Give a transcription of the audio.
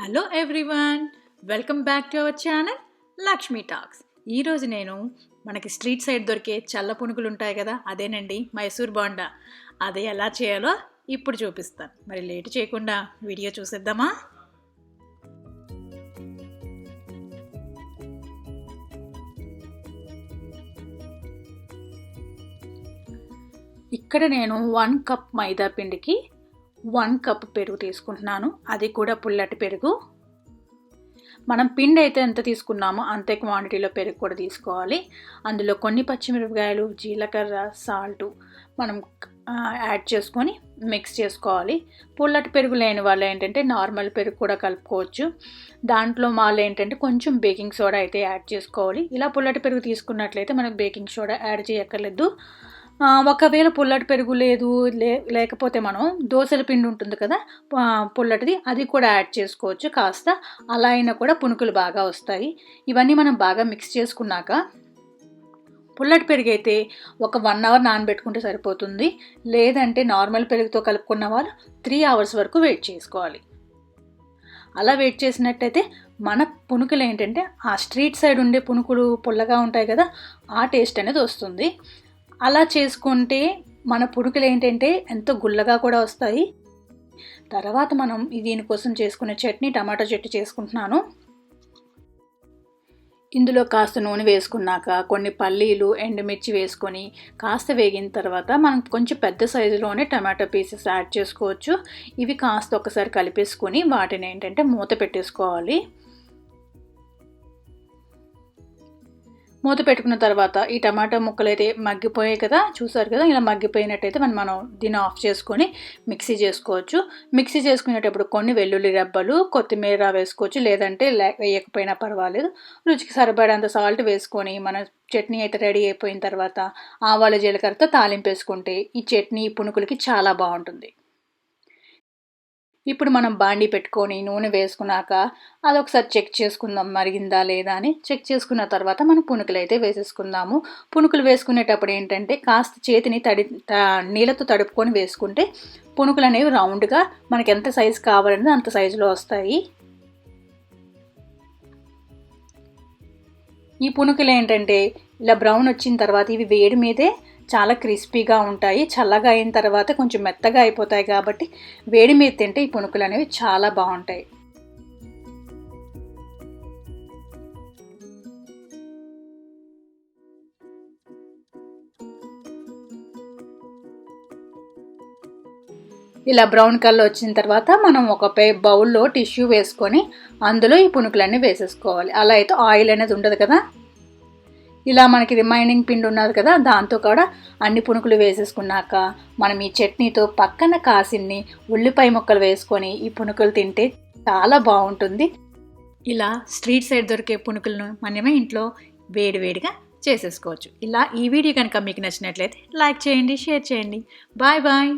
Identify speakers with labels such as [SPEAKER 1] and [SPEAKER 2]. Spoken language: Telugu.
[SPEAKER 1] Hello everyone, welcome back to our channel Lakshmi talks. ఈరోజు నేను మనకి స్ట్రీట్ సైడ్ దొరికే చల్ల పునుగులు ఉంటాయి కదా, అదేనండి మైసూర్ బోండా. అదే ఎలా చేయాలో ఇప్పుడు చూపిస్తాను. మరి లేట్ చేయకుండా వీడియో చూసేద్దామా? ఇక్కడ నేను 1 కప్ మైదా పిండికి 1 కప్ పెరుగు తీసుకుంటున్నాను. అది కూడా పుల్లటి పెరుగు. మనం పిండి అయితే ఎంత తీసుకున్నామో అంతే క్వాంటిటీలో పెరుగు కూడా తీసుకోవాలి. అందులో కొన్ని పచ్చిమిరపకాయలు, జీలకర్ర, సాల్టు మనం యాడ్ చేసుకొని మిక్స్ చేసుకోవాలి. పుల్లటి పెరుగు లేని వాళ్ళు ఏంటంటే నార్మల్ పెరుగు కూడా కలుపుకోవచ్చు. దాంట్లో వాళ్ళు ఏంటంటే కొంచెం బేకింగ్ సోడా అయితే యాడ్ చేసుకోవాలి. ఇలా పుల్లటి పెరుగు తీసుకున్నట్లయితే మనకు బేకింగ్ సోడా యాడ్ చేయక్కర్లేదు. ఒకవేళ పుల్లటి పెరుగు లేకపోతే మనం దోసల పిండి ఉంటుంది కదా పుల్లటిది, అది కూడా యాడ్ చేసుకోవచ్చు. కాస్త అలా అయినా కూడా పునుకులు బాగా వస్తాయి. ఇవన్నీ మనం బాగా మిక్స్ చేసుకున్నాక పుల్లటి పెరుగు అయితే ఒక 1 అవర్ నానబెట్టుకుంటే సరిపోతుంది. లేదంటే నార్మల్ పెరుగుతో కలుపుకున్న వాళ్ళు 3 అవర్స్ వరకు వెయిట్ చేసుకోవాలి. అలా వెయిట్ చేసినట్టయితే మన పునుకులు ఏంటంటే ఆ స్ట్రీట్ సైడ్ ఉండే పునుకులు పుల్లగా ఉంటాయి కదా, ఆ టేస్ట్ అనేది వస్తుంది. అలా చేసుకుంటే మన పునుకులు ఏంటంటే ఎంతో గుల్లగా కూడా వస్తాయి. తర్వాత మనం దీనికోసం చేసుకునే చట్నీ టమాటో చట్నీ చేసుకుంటున్నాను. ఇందులో కాస్త నూనె వేసుకున్నాక కొన్ని పల్లీలు, ఎండుమిర్చి వేసుకొని కాస్త వేగిన తర్వాత మనం కొంచెం పెద్ద సైజులోనే టమాటో పీసెస్ యాడ్ చేసుకోవచ్చు. ఇవి కాస్త ఒకసారి కలిపేసుకొని వాటిని ఏంటంటే మూత పెట్టేసుకోవాలి. మూత పెట్టుకున్న తర్వాత ఈ టమాటా ముక్కలు అయితే మగ్గిపోయాయి కదా, చూసారు కదా. ఇలా మగ్గిపోయినట్టయితే మనం దీన్ని ఆఫ్ చేసుకొని మిక్సీ చేసుకోవచ్చు. మిక్సీ చేసుకునేటప్పుడు కొన్ని వెల్లుల్లి రెబ్బలు, కొత్తిమీర వేసుకోవచ్చు. లేదంటే వేయకపోయినా పర్వాలేదు. రుచికి సరిపడేంత సాల్ట్ వేసుకొని మన చట్నీ అయితే రెడీ అయిపోయిన తర్వాత ఆవాల జీలకర్రతో తాలింపు వేసుకుంటే ఈ చట్నీ పునుకులకి చాలా బాగుంటుంది. ఇప్పుడు మనం బాండీ పెట్టుకొని నూనె వేసుకున్నాక అదొకసారి చెక్ చేసుకుందాం మరిగిందా లేదా అని. చెక్ చేసుకున్న తర్వాత మనం పునుకులు అయితే వేసేసుకుందాము. పునుకులు వేసుకునేటప్పుడు ఏంటంటే కాస్త చేతిని నీళ్ళతో తడుపుకొని వేసుకుంటే పునుకులు అనేవి రౌండ్గా మనకి ఎంత సైజు కావాలనేది అంత సైజులో వస్తాయి. ఈ పునుకులు ఏంటంటే ఇలా బ్రౌన్ వచ్చిన తర్వాత ఇవి వేడి మీదే చాలా క్రిస్పీగా ఉంటాయి. చల్లగా అయిన తర్వాత కొంచెం మెత్తగా అయిపోతాయి కాబట్టి వేడి మీద తింటే ఈ పునుకులు అనేవి చాలా బాగుంటాయి. ఇలా బ్రౌన్ కలర్ వచ్చిన తర్వాత మనం ఒక బౌల్లో టిష్యూ వేసుకొని అందులో ఈ పునుకులన్నీ వేసేసుకోవాలి. అలా అయితే ఆయిల్ అనేది ఉండదు కదా. ఇలా మనకి రిమైనింగ్ పిండి ఉన్నది కదా, దాంతో కూడా అన్ని పునుకులు వేసేసుకున్నాక మనం ఈ చట్నీతో పక్కన కాసిన్ని ఉల్లిపాయ ముక్కలు వేసుకొని ఈ పునుకులు తింటే చాలా బాగుంటుంది. ఇలా స్ట్రీట్ సైడ్ దొరికే పునుకులను మనమే ఇంట్లో వేడివేడిగా చేసేసుకోవచ్చు. ఇలా ఈ వీడియో కనుక మీకు నచ్చినట్లయితే లైక్ చేయండి, షేర్ చేయండి. Bye bye.